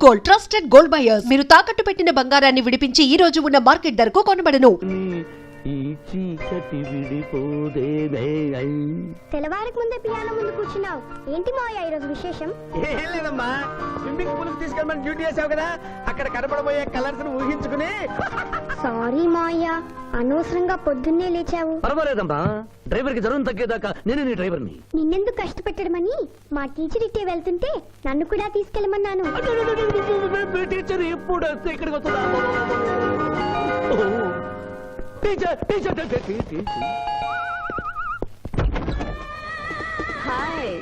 Gold trusted gold buyers. మీరు తాకట్టు పెట్టిన బంగారాన్ని విడిపించి ఈ రోజు ఉన్న మార్కెట్ ధరకు కొనబడను. తెల్లవారికి ముందే పియానో ముందు కూర్చున్నావు ఏంటి మావయ్య ఈరోజు విశేషం? ఏం లేదమ్మా, స్విమ్మింగ్ పూల్ కి తీసుకెళ్ళమని డ్యూటీ చేసావు కదా, అక్కడ కనపడబోయే కలర్స్ ను ఊహించుకుని. సారీ మావయ్య, అనవసరంగా పొద్దున్నే లేచావు. పర్వాలేదమ్మా, డ్రైవర్ కి జ్వరం తగ్గేదాకా నేనే నీ డ్రైవర్ని. నిన్నెందుకు కష్టపెట్టడమని మా టీచర్ ఇట్టే వెళ్తుంటే నన్ను కూడా తీసుకెళ్ళమన్నాను. టీచర్ ఎప్పుడు వస్తే ఇక్కడికి వస్తుందా? టీచర్ టీచర్ హాయ్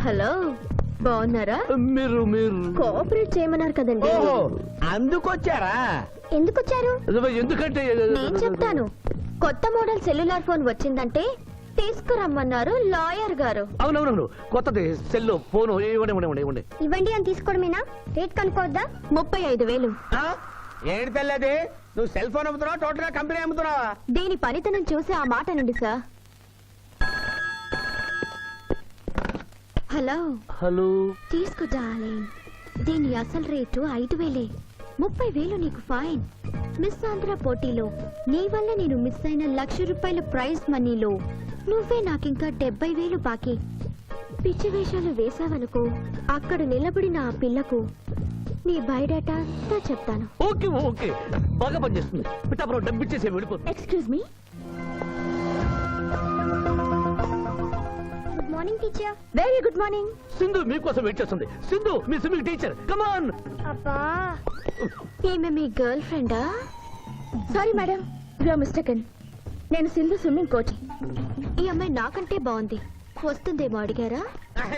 హలో, బాగున్నారా? మీరు మీరు కోఆపరేట్ చేయమన్నారు కదండి. ఓహో, అందుకొచ్చారా? ఎందుకు వచ్చారు? ఎందుకంటే నేను చెప్తాను. కొత్త మోడల్ సెల్యులార్ ఫోన్ వచ్చిందంటే తీసుకురమ్మన్నారు లాయర్ గారు. అవునవునవును, కొత్తది సెల్ ఫోన్ ఇవ్వండి. ఇవ్వండి అని తీసుకోవడమేనా? రేట్ కనుక్కోవద్దా? 35,000. ఏడు తెల్లది, నువ్వు సెల్ ఫోన్ అమ్ముతున్నావా, టోటల్ గా కంపెనీ అమ్ముతున్నావా? దీని పనితనం చూసి ఆ మాట నుండి సార్. హలో హలో, తీసుకో డార్లింగ్. దీని అసలు రేటు 5,000. 30,000 నీకు ఫైన్. మిస్ ఆంధ్ర పోటీలో నీ వల్ల నేను మిస్ అయిన ₹1,00,000 ప్రైజ్ మనీలో నువ్వే నాకింకా 70,000 బాకీ. పిచ్చి వేషాలు వేసావనుకో, అక్కడ నిలబడిన ఆ పిల్లకు నీ బయోడేటా అంతా చెప్తాను. ఓకే ఓకే, బాగా పనిచేస్తుంది. పిఠాపురం డబ్బిచ్చేసే వెళ్ళిపోతుంది. Excuse me. Good morning teacher. Very good morning. Sindhu మీకోసం వెయిట్ చేస్తుంది. సింధు మీ స్విమ్మింగ్ టీచర్, కమ్ ఆన్. అబ్బా, ఈమె మీ గర్ల్ ఫ్రెండా? Sorry madam, you are mistaken. నేను సింధు స్విమ్మింగ్ కోచ్. ఈ అమ్మాయి నాకంటే బాగుంది, వస్తుందేమో అడిగారా?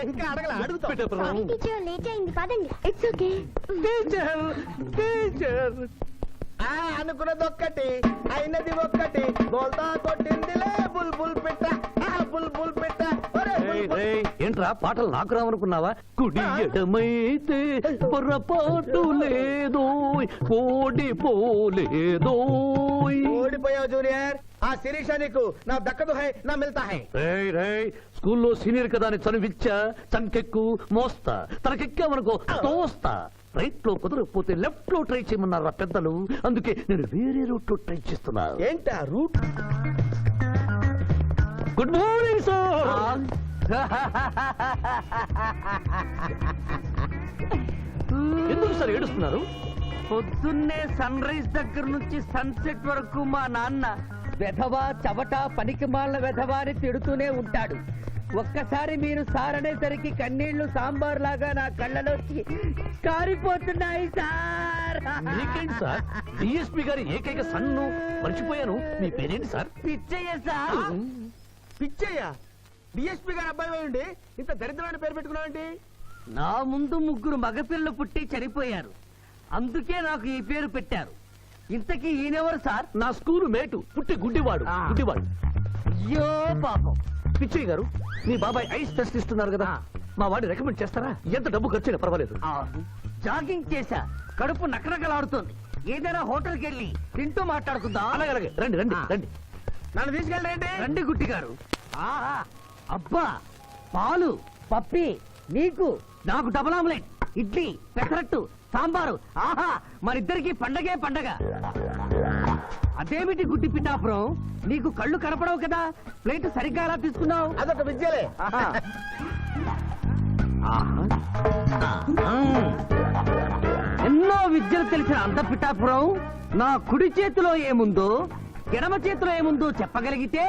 ఇంకా అడగల, అడుగుతా. సారీ టీచర్, లేట్ అయింది, పదండి. It's okay. టీచర్ టీచర్, అనుకున్నది ఒక్కటి, అయినది ఒక్కటి. బోల్తా కొట్టిందిలే బుల్ బుల్ పెట్ట, బుల్ బుల్ పెట్ట. ఏంట్రా పాటలు నాకు రావనుకున్నావా? కుడి ఎడమైతే పొరపాటు లేదో, ఓడిపోలేదో. ఓడిపోయావు జూనియర్, ఆ శిరీష నీకు నా దక్కదు హై నా మిల్తా హై. స్కూల్లో సీనియర్ కదా అని చనువిచ్చా, చంకెక్కు మోస్తా, తనకెక్కామనుకో తోస్తా. రైట్ లో కుదరకపోతే లెఫ్ట్ లో ట్రై చేయమన్నారా పెద్దలు, అందుకే నేను వేరే రూట్ లో ట్రై చేస్తున్నా. ఏంటా రూట్? Good morning sir. ఎందుకు సార్ ఏడుస్తున్నారు? పొద్దున్నే సన్ రైజ్ దగ్గర నుంచి సన్సెట్ వరకు మా నాన్న వెధవా చవట పనికిమాల వెధవా అని తిడుతూనే ఉంటాడు. ఒక్కసారి మీరు సార్ అనేసరికి కన్నీళ్లు సాంబార్ లాగా నా కళ్ళలోకి కారిపోతున్నాయి సార్. మీకేంటి సార్, డిఎస్పీ గారి ఏకైక సన్ను మర్చిపోయాను. మీ పేరేంటి sir? Pitchaiah sir. Pitchaiah, DSP గారు అబ్బాయి ఉండి ఇంత దరిద్రమైన పేరు పెట్టుకున్నావేంటి? నా ముందు 3 మగపిల్లలు పుట్టి చనిపోయారు, అందుకే నాకు ఈ పేరు పెట్టారు. ఇంతకీ ఈయనెవరు సార్? నా స్కూలు మేటు, పుట్టి గుడ్డివాడు. అయ్యో పాపం. పిచ్చయ్య గారు, మీ బాబాయ్ ఐస్ టెస్ట్ ఇస్తున్నారు కదా, మా వాడిని రికమెండ్ చేస్తారా? ఎంత డబ్బు ఖర్చైనా పర్వాలేదు. జాగింగ్ చేశా, కడుపు నకనకలాడుతోంది. ఏదైనా హోటల్కి వెళ్ళి తింటూ మాట్లాడుకుందాం. అలాగే అలాగే, రండి రండి రండి. నన్ను తీసుకెళ్ళండి. రండి గుట్టి గారు. ఆహా, అబ్బా, పాలు పప్పి, నీకు నాకు డబుల్ ఆమ్లెట్, ఇడ్లీ పెసరట్టు సాంబారు. ఆహా, మరిద్దరికి పండగే పండగ. అదేమిటి గుడ్డి పిఠాపురం, నీకు కళ్ళు కనపడవు కదా, ప్లేట్ సరిగ్గా ఎలా తీసుకున్నావు? అదొక విద్యలే. ఎన్నో విద్యలు తెలిసిన అంత పిఠాపురం నా కుడి చేతిలో ఏముందో ఎడమ చేతిలో ఏముందో చెప్పగలిగితే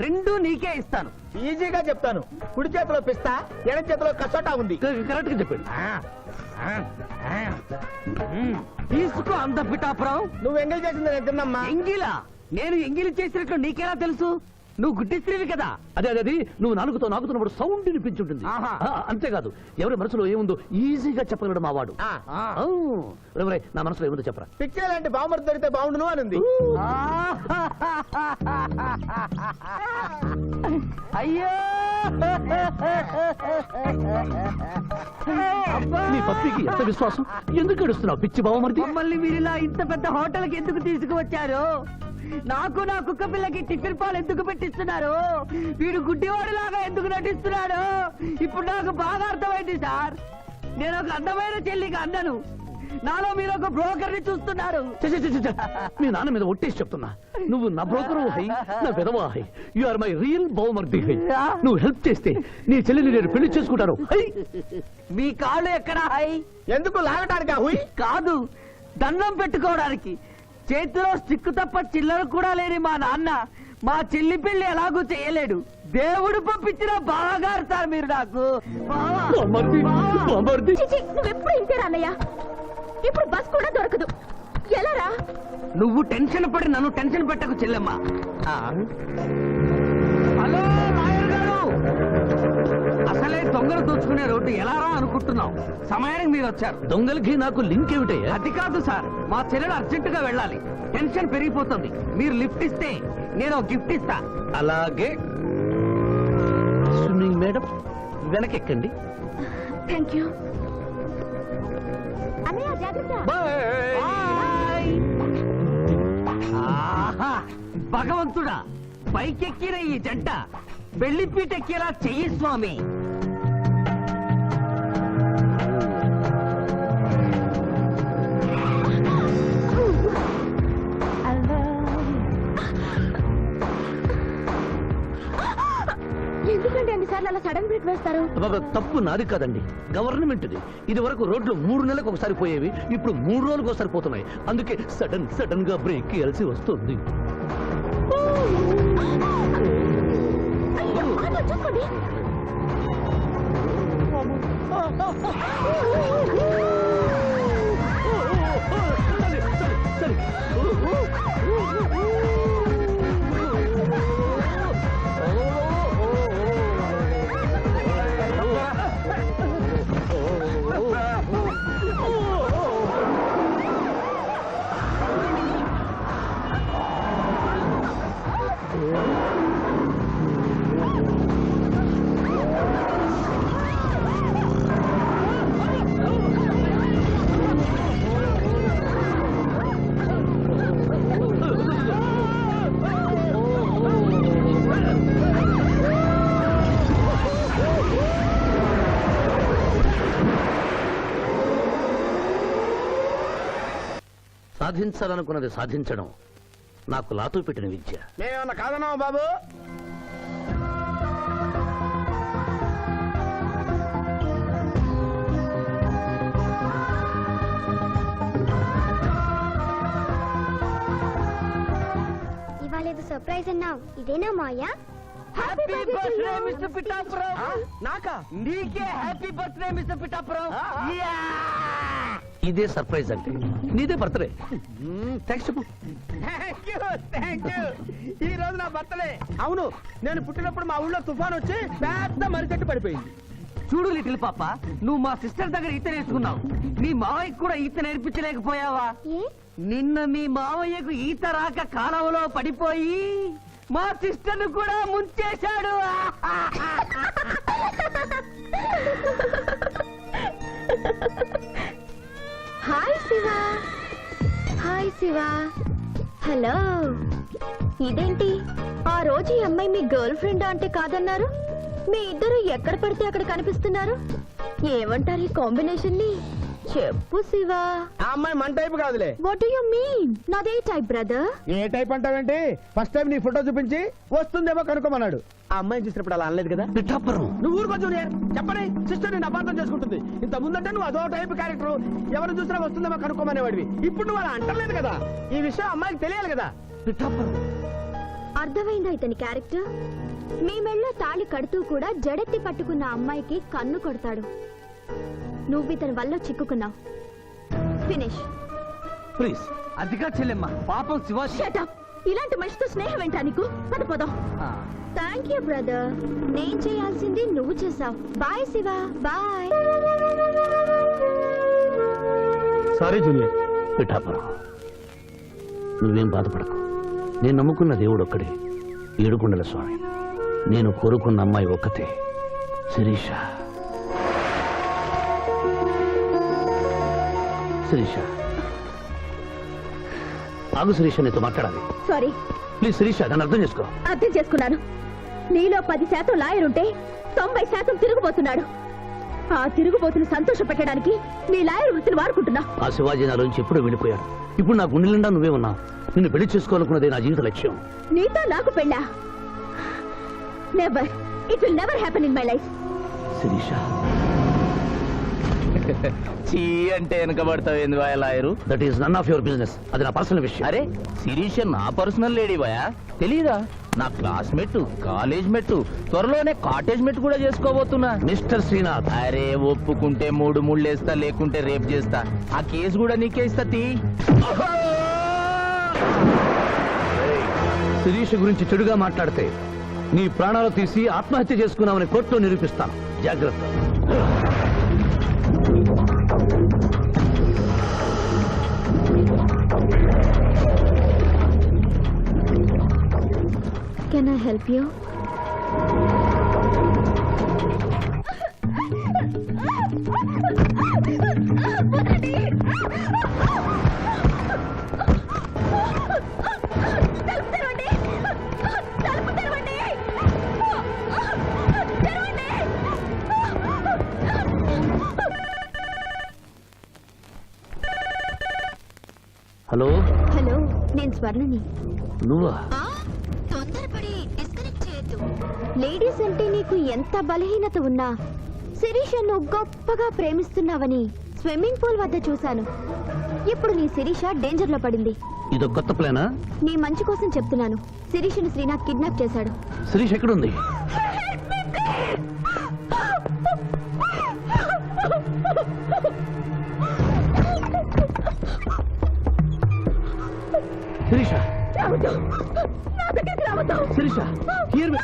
2 నీకే ఇస్తాను. ఈజీగా చెప్తాను. కుడి చేతిలో పిస్తా, ఎడం చేతిలో కసోటా ఉంది. కరెక్ట్ గా చెప్పండి. తీసుకో అంత పిఠాపురం. నువ్వు ఎంగిల్ చేసింది నేను తిన్నమ్మా. ఎంగిలా? నేను ఎంగిలి చేసినట్లు నీకెలా తెలుసు? నువ్వు గుడ్డిస్త్రీవి కదా. అదే అదే, నువ్వు నాలుగుతో నాకుతున్నప్పుడు సౌండ్ వినిపించుంటుంది. ఆహా. అంతేకాదు, ఎవరి మనసులో ఏముందో ఈజీగా చెప్పగలడు మా వాడు. నా మనసులో ఏముందో చెప్పరా? పిచ్చే లాంటి బాంబర్ దొరికితే బాగుండును అని. అయ్యో, నీ పప్పికి ఎంత విశ్వాసం, ఎందుకు ఏడుస్తున్నావు పిచ్చి బావమరిది? మమ్మల్ని వీరిలా ఇంత పెద్ద హోటల్కి ఎందుకు తీసుకువచ్చారు? నాకు నా కుక్క పిల్లకి టిఫిన్ పాలు ఎందుకు పెట్టిస్తున్నారు? వీడు గుడ్డివాడిలాగా ఎందుకు నటిస్తున్నాడు? ఇప్పుడు నాకు బాగా అర్థమైంది సార్. నేను ఒక అందమైన చెల్లికి అందను. నాలో మీరు ఒక బ్రోకర్ ని చూస్తున్నారు. ఛ, ఛ, ఛ, ఛ, ఛ. మీ నాన్న మీద ఒట్టేసి చెప్తున్నా, నువ్వు నా బ్రోకరు హై, నా విధవా హై. యు ఆర్ మై రియల్ బహుమర్ది హై. నువ్వు హెల్ప్ చేస్తే నీ చెల్లిని నేను పెళ్లి చేసుకుంటాను హై. మీ కాళ్ళు ఎక్కడా హై? ఎందుకు లాగటానికి హుయ్? కాదు, దండం పెట్టుకోవడానికి. చేతిలో స్టిక్ తప్ప చిల్లర కూడా లేని మా నాన్న మా చెల్లి పెళ్లి ఎలాగూ చేయలేడు. దేవుడు పంపించిన బావగారు సార్ మీరు నాకు. బావా. బహుమర్ది, బహుమర్ది. చిచి, నువ్వెప్పుడు ఇంతేరా అన్నయ్య? ఇప్పుడు బస్ కూడా దొరకదు. ఎలా రా? నువ్వు టెన్షన్ పడి నన్ను టెన్షన్ పెట్టకు చెల్లెమ్మా. హలో లాయర్ గారు, అసలే దొంగలు దోచుకునే రోడ్డు ఎలా రా అనుకుంటున్నావు? సమయానికి మీరు వచ్చారు. దొంగలకి నాకు లింక్ ఏమిటయ్యా? అది కాదు సార్, మా చెల్లెలు అర్జెంటుగా వెళ్ళాలి. టెన్షన్ పెరిగిపోతుంది. మీరు లిఫ్ట్ ఇస్తే నేను గిఫ్ట్ ఇస్తా. అలాగే. స్విమ్మింగ్ మేడం వెనకెక్కండి. థ్యాంక్ యూ అన్నయ్య, జాగ్రత్త. బాయ్. ఆహా, భగవంతుడా, పైకెక్కిన ఈ జంట బెల్లిపీటెక్కేలా చెయ్యి స్వామి. ఎందుకంటే అన్నిసార్లు అలా సడన్ బ్రేక్ వేస్తారు? అబ్బబ్బ, తప్పు నాది కాదండి, గవర్నమెంట్ది. ఇది వరకు రోడ్లు 3 నెలలకు ఒకసారి పోయేవి, ఇప్పుడు 3 రోజులకు ఒకసారి పోతున్నాయి. అందుకే సడన్ గా బ్రేక్ వేయాల్సి వస్తుంది. అయ్యో, ఆటో చూసుకోండి. సరే. సాధించాలనుకున్నది సాధించడం నాకు లాతో పెట్టిన విద్య. మేమన్నా కాదన్నావా బాబు? ఇవాళ ఏదో సర్ప్రైజ్ అన్నావు, ఇదేనా మాయా? Happy birthday mister Pithapuram. నాకా? నీకే హ్యాపీ బర్త్డే మిస్టర్ పిఠాపురం. ఇదే సర్ప్రైజ్ అంటే. నీదే బర్త్డే. థ్యాంక్స్ చెప్పు. Thank you. ఈ రోజు నా బర్త్డే. అవును, నేను పుట్టినప్పుడు మా ఊళ్ళో తుఫాన్ వచ్చి పెద్ద మరిచెట్టు పడిపోయింది. చూడు లిటిల్ పాప, నువ్వు మా సిస్టర్ దగ్గర ఈత నేర్చుకున్నావు. మీ మావయ్యకు కూడా ఈత నేర్పించలేకపోయావా? ఏ? నిన్న మీ మావయ్యకు ఈత రాక కాలువలో పడిపోయి మా సిస్టర్ ను కూడా ముంచేశాడు. Hi Shiva. Hi Shiva. Hello. ఇదేంటి, ఆ రోజు ఈ అమ్మాయి మీ గర్ల్ ఫ్రెండ్ అంటే కాదన్నారు? మీ ఇద్దరు ఎక్కడ పడితే అక్కడ కనిపిస్తున్నారు. ఏమంటారు ఈ కాంబినేషన్ ని? చెప్పు శివ. ఆ అమ్మాయి మన టైప్ కాదులే. What do you mean? నాదే టైప్ బ్రదర్. ఏ టైప్ అంటావేంటి? ఫస్ట్ టైం నీ ఫోటో చూపించి వస్తుందేమో కనుక్కోమన్నాడు. ఆ అమ్మాయిని చూసినప్పుడు అలా అనలేదు కదా. పిఠాపురం, నువ్వు ఊరుకో జూనియర్. చెప్పని సిస్టర్ నేను అపార్థం చేసుకుంటుంది. ఇంత ముందంటే నువ్వు అదో టైప్ క్యారెక్టర్, ఎవరు చూసినా వస్తుందేమో కనుక్కోమనేవాడివి. ఇప్పుడు నువ్వు అలా అంటలేదు కదా. ఈ విషయం అమ్మాయికి తెలియాలి కదా. పిఠాపురం. అర్థమైందా ఇతని క్యారెక్టర్? మీ మెళ్ళో తాళి కడుతూ కూడా జడెత్తి పట్టుకున్న అమ్మాయికి కన్ను కొడతాడు. నువ్వు ఇతని వల్ల చిక్కుకున్నావు. ఫినిష్. ప్లీజ్. అదిగా చెల్లెమ్మ, పాపం శివ. Shut up. ఇలాంటి మనిషితో స్నేహం ఏంటా నీకు? పదపోదాం. Thank you brother. నేను చేయాల్సింది నువ్వు చేసావు. Bye Shiva. Bye. Sorry junior. Pithapuram, నువ్వేం బాధపడకు. నేను నమ్ముకున్న దేవుడు ఒక్కడే, ఏడుకొండల స్వామి. నేను కోరుకున్న అమ్మాయి ఒక్కతే, శిరీష. శిరీష, ఆగు శిరీష, నీతో మాట్లాడాలి. సారీ. ప్లీజ్ శిరీష, నన్ను అర్థం చేసుకో. అర్థం చేసుకున్నాను. నీలో 10% లాయర్ ఉంటే 90% తిరుగుబోతున్నాడు. ఆ తిరుగుబోతుని సంతోష పెట్టడానికి నీ లాయర్ వృత్తిని వాడుకుంటున్నా. ఆ శివాజీ నాలోంచి ఎప్పుడూ వెళ్ళిపోయాడు. ఇప్పుడు నా గుండె నిండా నువ్వే ఉన్నావు. నిన్ను పెళ్లి చేసుకోవాలనుకున్నదే నా జీవిత లక్ష్యం. నీతో నాకు పెళ్ళా? Never. It will never happen in my life. Sirisha, చీ అంటే వెనకబడతావు ఏంది boy lawyer? That is none of your business. అది నా పర్సనల్ విషయం. అరే శిరీష నా పర్సనల్ లేడీ బాయా, తెలీదా? నా క్లాస్మేట్, కాలేజ్ మెట్టు, త్వరలోనే కాటేజ్ మెట్టు కూడా చేసుకోబోతున్నా. మిస్టర్ శ్రీనాథ్, అరే ఒప్పుకుంటే 3 ముళ్ళేస్తా, లేకుంటే రేపు చేస్తా. ఆ కేసు కూడా నీకే ఇస్తా. శిరీష గురించి చెడుగా మాట్లాడితే నీ ప్రాణాలు తీసి ఆత్మహత్య చేసుకున్నామని కోర్టులో నిరూపిస్తాను. జాగ్రత్త. Can I help you? Hello, hello, నేను స్వర్ణని. నువ్వా? తొందరపడి డిస్కనెక్ట్ చేయొద్దు. లేడీస్ అంటే నీకు ఎంత బలహీనత ఉన్నా శిరీషను గొప్పగా ప్రేమిస్తున్నావని స్విమ్మింగ్ పూల్ వద్ద చూశాను. ఇప్పుడు నీ శిరీష డేంజర్ లో పడింది. ఇదో కొత్త ప్లానా? నీ మంచి కోసం చెప్తున్నాను. శిరీషను శ్రీనాథ్ కిడ్నాప్ చేశాడు. శిరీష్ ఎక్కడుంది? శిరీష, శిరీష, హియర్ మీ.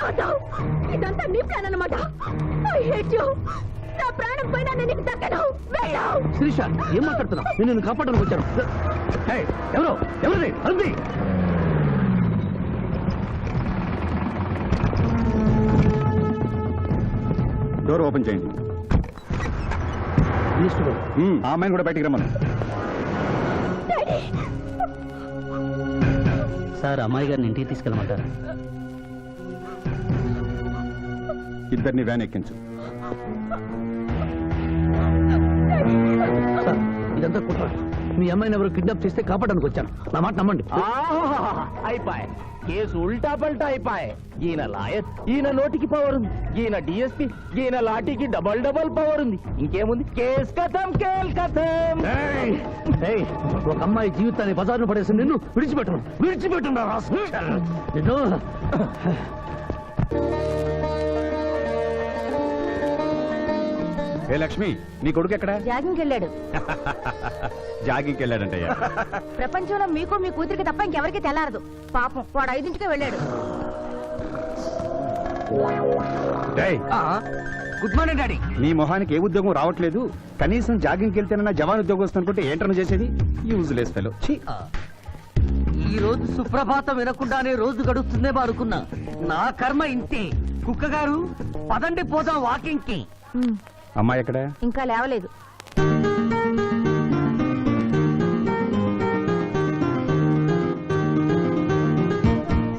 ఇదంతా నీ ప్లాన్ అన్నమాట. I hate you. నా ప్రాణం పోయినా నేను నీకు దక్కను. వెళ్ళు. శిరీష, ఏం మాట్లాడుతున్నావు? నేను నిన్ను కాపాడడానికి వచ్చాను. హే, ఎవరు? ఎవరిది? అరుంది. డోర్ ఓపెన్ చేయండి. ఆ అమ్మాయిని కూడా బయటికి రమ్మను. సార్, అమ్మాయి గారిని ఇంటికి తీసుకెళ్ళమంటారా? ఇద్దరిని వ్యాన్ ఎక్కించు. సార్, ఇదంతా కుట్ర. మీ అమ్మాయిని ఎవరు కిడ్నాప్ చేస్తే కాపాడడానికి వచ్చాను. నా మాట నమ్మండి. అయిపోయి కేసు ఉల్టా పల్టా అయిపోయి. ఈయన లాయర్, ఈయన నోటికి పవర్ ఉంది. ఈయన డిఎస్పీ, ఈయన లాఠీకి డబల్ పవర్ ఉంది. ఇంకేముంది? కేస్ కథం, కేల్ కథం. ఏయ్, ఏయ్, ఒక అమ్మాయి జీవితాన్ని బజార్ను పడేసి నిన్ను విడిచిపెట్టను. నిన్ను. ఏ లక్ష్మి, నీ కొడుకు ఎక్కడ? జాగింగ్కి వెళ్ళాడు. జాగింగ్కి వెళ్ళాడంటయ్యా. ప్రపంచంలో మీకు మీ కూతురికి తప్ప ఇంకెవరికి తెల్లారదు. పాపం వాడు 5ంటికే వెళ్ళాడు. డేయ్, గుడ్ మార్నింగ్ డాడీ. నీ మొహానికి ఏ ఉద్యోగం రావట్లేదు. కనీసం జాగింగ్కి వెళ్తేనన్నా జవాన్ ఉద్యోగం వస్తుంది అనుకుంటే ఏంటన్నా చేసేది? Useless fellow. ఈ రోజు సుప్రభాతం వినకుండానే రోజు గడుస్తుందేమో అనుకున్నా. నా కర్మ ఇంతే. కుక్క గారు, పదండి పోదాం వాకింగ్ కి. అమ్మాయి ఎక్కడ? ఇంకా లేవలేదు.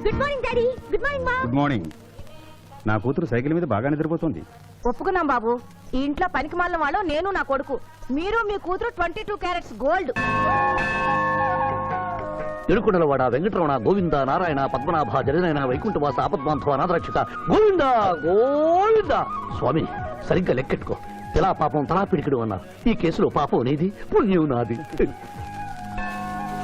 Good morning daddy. Good morning మా. Good morning. నా కూతురు సైకిల్ మీద బాగా నిద్రపోతుంది. ఒప్పుకున్నాం బాబు. ఈ ఇంట్లో పనికి మాలిన వాళ్ళు నేను, నా కొడుకు. మీరు మీ కూతురు 22 క్యారెట్స్ గోల్డ్. ఎడుకొండలవాడ వెంకటరమణ గోవింద నారాయణ పద్మనాభ జగనైన వైకుంఠవాస ఆపద్బాంధవ నాథరక్షక గోవింద గోవింద. స్వామి, సరిగ్గా లెక్కెట్టుకో. ఎలా పాపం తలా పిడికిడు అన్నారు. ఈ కేసులో పాపం నీది, పుణ్యం నాది.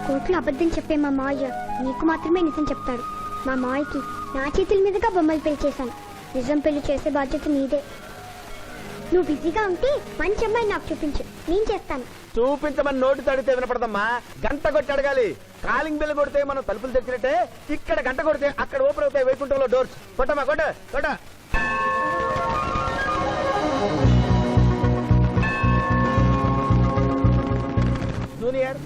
కోర్టులో అబద్ధం చెప్పే మా మావయ్య నీకు మాత్రమే నిజం చెప్తాడు. మా మావయ్యకి నా చేతుల మీదుగా బొమ్మలు పెళ్లి చేశాను. నిజం పెళ్లి చేసే బాధ్యత నీదే. నువ్వు బిజీగా ఉంటే మంచి అమ్మాయి నాకు చూపించు, నేను చేస్తాను. చూపించమని నోటి తడితే వినపడదమ్మా. గంట కొట్టి అడగాలి. కాలింగ్ బిల్ కొడితే మనం తలుపులు తెచ్చినట్టే ఇక్కడ గంట కొడితే అక్కడ ఓపెన్ అవుతాయి వైకుంఠంలో డోర్స్. కొట్టమ్మా, కొట్ట కొట్ట. జూనియర్,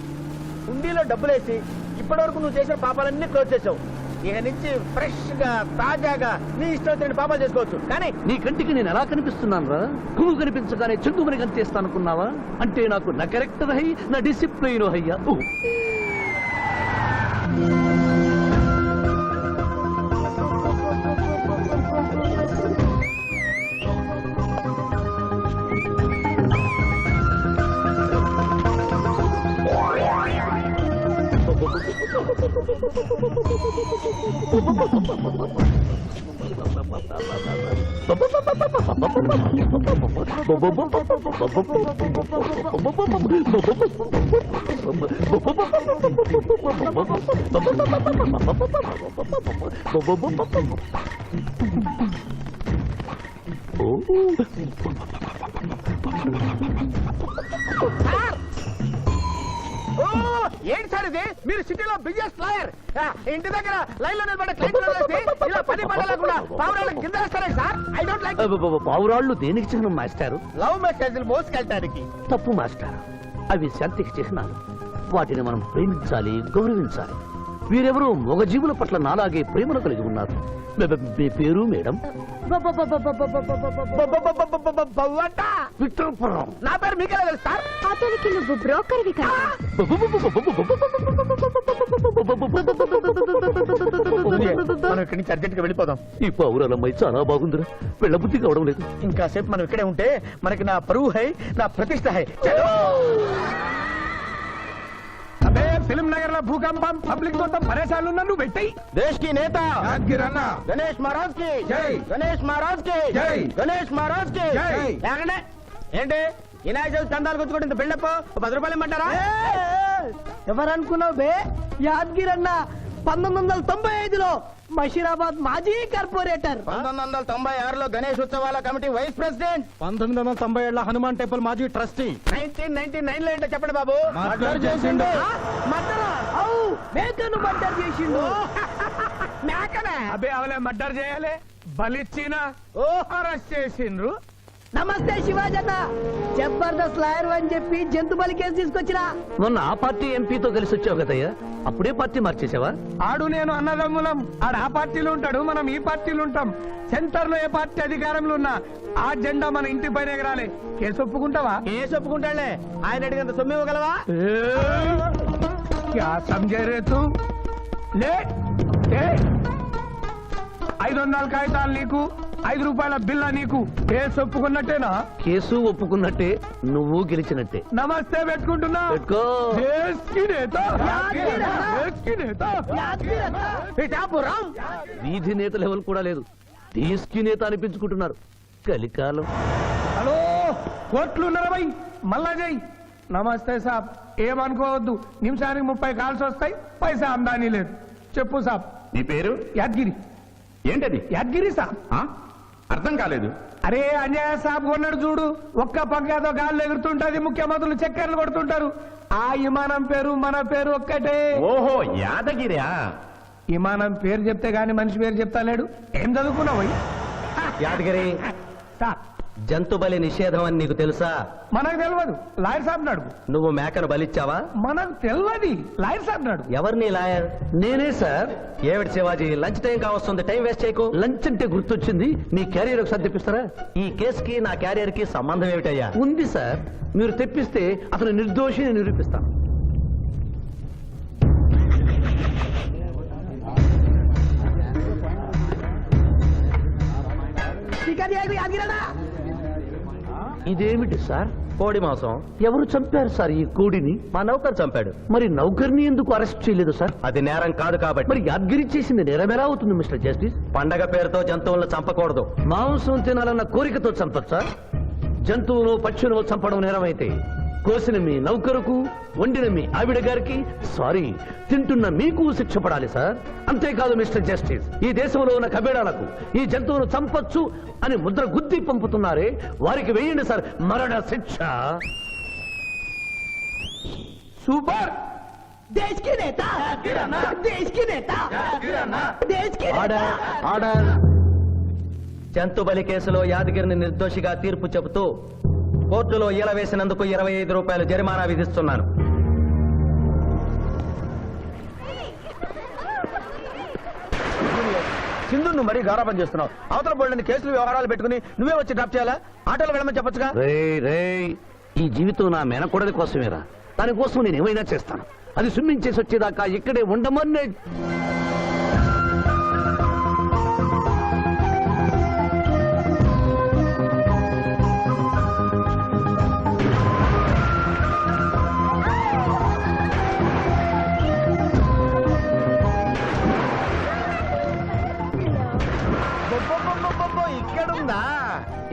హుండీలో డబ్బులేసి ఇప్పటివరకు నువ్వు చేసిన పాపాలన్నీ క్లోజ్ చేసావు. ఇక నుంచి ఫ్రెష్ గా తాజాగా నీ ఇష్టం వచ్చిన పాపాలు చేసుకోవచ్చు. కానీ నీ కంటికి నేను ఎలా కనిపిస్తున్నాను రా? పువ్వు కనిపించగానే చెంగుమని కనిపిస్తాను అనుకున్నావా? అంటే నాకు నా క్యారెక్టర్ హై, నా డిసిప్లైన్ హయ్యా. ఏంటి సార్ ఇది? మీరు సిటీలో బిజినెస్ లాయర్, ఇంటి దగ్గర లైన్ లో నిలబడే క్లయింట్ ఇలా పని పడలేకుండా పావురాళ్ళకి కింద వేస్తారే సార్. I don't like. పావురాళ్ళు దేనికి చిహ్నం మాస్టారు? లవ్ మెసేజ్లు మోసుకెళ్ళటానికి. తప్పు మాస్టారు, అవి శాంతికి చిహ్నాలు. వాటిని మనం ప్రేమించాలి, గౌరవించాలి. వీరెవరూ మగజీవుల పట్ల నాలాగే ప్రేమను కలిగి ఉన్నారు. మీ పేరు మేడం? విక్రమపురం. నా పేరు మీకెలా తెలుసు సార్? అతనికి నువ్వు బ్రోకర్వి కదా. మనం ఇక్కడి నుంచి అర్జెంట్ గా వెళ్ళిపోదాం. ఈ పావురాలమ్మాయి చాలా బాగుందిరా, వెళ్ళబుద్ధి కావడం లేదు. ఇంకా సేపు మనం ఇక్కడే ఉంటే మనకి నా పరువు హై, నా ప్రతిష్ట హై. అదే ఫిల్మ్ నగర్ లో భూకంపం, పబ్లిక్ మొత్తం పరేషాన్లు ఉన్నా నువ్వు పెట్టాయి. దేశ్ కి నేత గణేష్ మహారాజ్ కి జై, గణేష్ మహారాజ్ కి జై, గణేష్ మహారాజ్ కి జై. ఏంటి వినాయక చవితి చందాలు గుర్తుకుంటే ఇంత బిల్డప్ 10 రూపాయలు ఇమ్మంటారా? ఎవరనుకున్నావు బే? యాద్గిరి అన్న 1995లో మషీరాబాద్ మాజీ కార్పొరేటర్. 1996లో గణేష్ ఉత్సవాల కమిటీ వైస్ ప్రెసిడెంట్. 1997లో హనుమాన్ టెంపుల్ మాజీ ట్రస్టీ. 1999 లో ఏంటో చెప్పండి బాబు. మర్డర్ చేసిండు. మేకను మర్డర్ చేసిండు. మేకనే అబ్బే అవలే మర్డర్ చేయాలి, బలిచ్చిన అరెస్ట్ చేసిండ్రు. నమస్తే శివాజన్న, జబర్దస్త్ లాయర్ అని చెప్పి జంతు బలి కేసు తీసుకొచ్చినా. మొన్న ఆ పార్టీ ఎంపీతో కలిసి వచ్చావు కదయ్యా, అప్పుడే పార్టీ మార్చేసావా? ఆడు నేను అన్నదమ్ములం. ఆడు ఆ పార్టీలో ఉంటాడు, మనం ఈ పార్టీలో ఉంటాం. సెంటర్ లో ఏ పార్టీ అధికారంలో ఉన్నా ఆ జెండా మన ఇంటి పైన ఎగరాలి. కేసు ఒప్పుకుంటావా? కేసు ఒప్పుకుంటాడులే, ఆయన అడిగినంత సొమ్ము ఇవ్వగలవా? క్యా సమझे रे तू? లే 500 కాగితాలు నీకు, 5 రూపాయల బిల్ల నీకు. కేసు ఒప్పుకున్నట్టేనా? కేసు ఒప్పుకున్నట్టే, నువ్వు గెలిచినట్టే. నమస్తే పెట్టుకుంటున్నా. పెట్టుకో. దేశ్ కి నేత, దేశ్ కి నేత. వీధి నేత లెవెల్ కూడా లేదు, దేశ్ నేత అనిపించుకుంటున్నారు. కలికాలం. హలో, కోట్లు ఉన్నారా భయ్? మళ్ళా జై. నమస్తే సాబ్, ఏమనుకోవద్దు. నిమిషానికి 30 కాల్స్ వస్తాయి, పైసా అందానీ లేదు. చెప్పు సాబ్. నీ పేరు? యాద్గిరి. ఏంటది? యాద్గిరి సాబ్. అర్థం కాలేదు. అరే అంజయ్య సాబ్ కొన్నాడు చూడు, ఒక్క పక్కతో గాల్లో ఎగురుతుంటది, ముఖ్యమంత్రులు చక్కర్లు కొడుతుంటారు. ఆ విమానం పేరు మన పేరు ఒక్కటే. ఓహో, యాదగిరా. విమానం పేరు చెప్తే గాని మనిషి పేరు చెప్తా లేడు. ఏం చదువుకున్నావు? యాదగిరి, సార్ జంతు బలి నిషేధం అని నీకు తెలుసా? మనకు తెలియదు, లాయర్ సాబ్ నాడు. నువ్వు మేకను బలిచ్చావా? మనకు తెలియదు, లాయర్ సాబ్ నాడు. ఎవరిని లాయర్? నేనే సార్. ఏమిటి శివాజీ, లంచ్ టైం కావస్తుంది, టైం వేస్ట్ చేయకు. లంచ్ అంటే గుర్తొచ్చింది, మీ క్యారియర్ ఒకసారి తెప్పిస్తారా? ఈ కేసుకి నా క్యారియర్ కి సంబంధం ఏమిటయ్యా? ఉంది సార్, మీరు తెప్పిస్తే అతను నిర్దోషిని నిరూపిస్తాను. ఇదేమిటి సార్? కోడి మాంసం. ఎవరు చంపారు సార్ ఈ కోడిని? మా నౌకర్ చంపాడు. మరి నౌకర్ని ఎందుకు అరెస్ట్ చేయలేదు సార్? అది నేరం కాదు కాబట్టి. మరి యాద్గిరి చేసింది నేరం ఎలా అవుతుంది మిస్టర్ జస్టిస్? పండగ పేరుతో జంతువులను చంపకూడదు. మాంసం తినాలన్న కోరికతో చంపచ్చా? జంతువులు పక్షులు చంపడం నేరమైతే కోసిన మీ నౌకరుకు, వండిన మీ ఆవిడ గారికి, సారీ తింటున్న మీకు శిక్ష పడాలి సార్. అంతేకాదు మిస్టర్ జస్టిస్, ఈ దేశంలో ఉన్న కబేడాలకు ఈ జంతువును చంపొచ్చు అని ముద్ర గుద్ది పంపుతున్నారే, వారికి వేయండి సార్ మరణ శిక్ష. సూపర్. దేశ్ కి నేత, దేశ్ కి నేత, దేశ్ కి నేత. Order, order. జంతు బలి కేసులో యాదగిరిని నిర్దోషిగా తీర్పు చెబుతూ కోర్టులో ఈల వేసినందుకు 25 రూపాయలు జరిమానా విధిస్తున్నాను. సింధు, నువ్వు మరీ గారాబం చేస్తున్నావు. అవతల బోల్డని కేసులు వ్యవహారాలు పెట్టుకుని నువ్వే వచ్చి డ్రాప్ చేయాలా? ఆటోలో వెళ్ళమని చెప్పొచ్చుగా. ఈ జీవితం నా మేనకోడలి కోసమేరా, దానికోసం నేను ఏమైనా చేస్తాను. అది స్విమ్మింగ్ చేసి వచ్చేదాకా ఇక్కడే ఉండమని.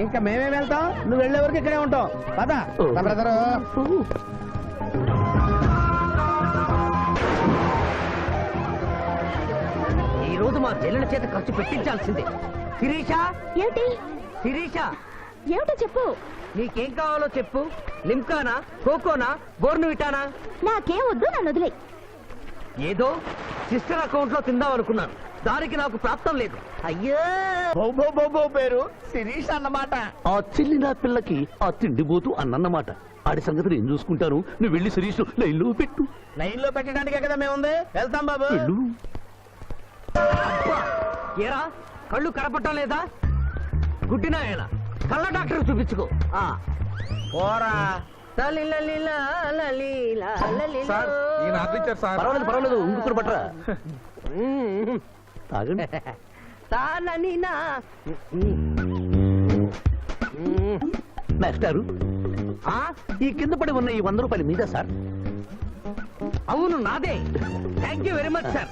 ఇంకా మేమే వెళ్తాం, నువ్వు వెళ్ళే వరకు ఇక్కడే ఉంటాం. పద బ్రదరు. ఈ రోజు మా చెల్లెల చేత ఖర్చు పెట్టించాల్సిందే. శిరీష, ఏమిటి శిరీష, ఏమిటో చెప్పు. నీకేం కావాలో చెప్పు. లిమ్కానా, కోకోనా, బోర్నువిటానా? నాకేం వద్దు, నన్ను వదిలే. ఏదో సిస్టర్ అకౌంట్ లో తిందాం అనుకున్నాను, దానికి నాకు ప్రాప్తం లేదు. అయ్యో, బో పేరు శిరీష్ అన్నమాట. ఆ చెల్లిన పిల్లకి ఆ తిండిపోతూ అన్నమాట. ఆడి సంగతి నేను చూసుకుంటాను, నువ్వు వెళ్ళి శిరీష్ లైన్లో పెట్టు. లైన్ లో పెట్టడానికే కదా మేముంది. వెళ్తాం బాబు. వెళ్ళు. అబ్బా, ఏరా కళ్ళు కనపడటం లేదా? గుడ్డినాయన కళ్ళ డాక్టర్ చూపించుకో. ఆ పోరా. పర్వాలేదు పర్వాలేదు, ఇంకొకటి పట్టరా. తాగండి. మాస్టారు, ఈ కింద పడి ఉన్న ఈ 100 రూపాయలు మీద సార్? అవును, నాదే. Thank you very much sir.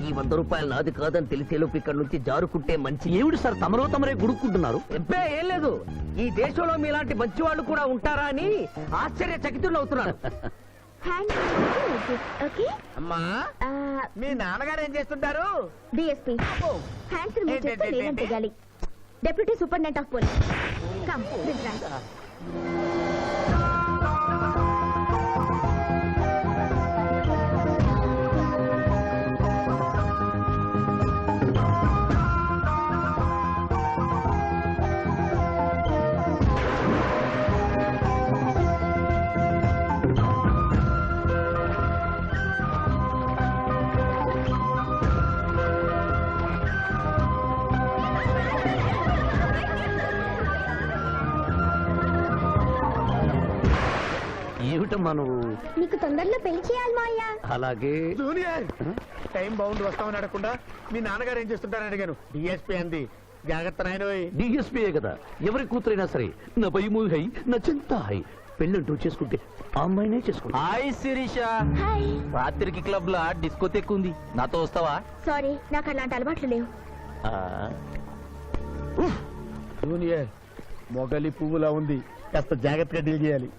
ఈ 100 రూపాయలు నాది కాదని తెలిసేలోపు ఇక్కడ నుంచి జారుకుంటే మంచి. ఏమిటి సార్ తమరో తమరే గుడుక్కుంటున్నారు? ఎబ్బే ఏం లేదు, ఈ దేశంలో మీలాంటి మంచి వాళ్ళు కూడా ఉంటారా అని ఆశ్చర్యచకితులు అవుతున్నారు. ఓకే. అమ్మా, మీ నాన్నగారు ఏం చేస్తుంటారు? డిఎస్పీ హ్యాండ్స్ రిమూవ్ చేస్తే లేదని తెగాలి. Deputy superintendent of police. Come this rank. ఏమిటమ్మా నువ్వు? నీకు తొందరలో పెళ్లి చేయాలి మావయ్య. అలాగే. జూనియర్, టైం బాగుండి వస్తామని అడగకుండా మీ నాన్నగారు ఏం చేస్తుంటారని అడిగాను. డిఎస్పీ అంది. జాగ్రత్త నాయనోయ్. డిఎస్పీయే కదా, ఎవరి కూతురైనా సరే నా భయము హై, నా చింత హై. పెళ్ళంటూ చేసుకుంటే ఆ అమ్మాయినే చేసుకుంటా. Hi Sirisha, hi. రాత్రికి క్లబ్ లా డిస్కోతెక్ ఉంది, నాతో వస్తావా? సారీ, నాకు అలాంటి అలవాట్లు లేవు. జూనియర్, మొగలి పువ్వులా ఉంది, కాస్త జాగ్రత్తగా డీల్ చేయాలి.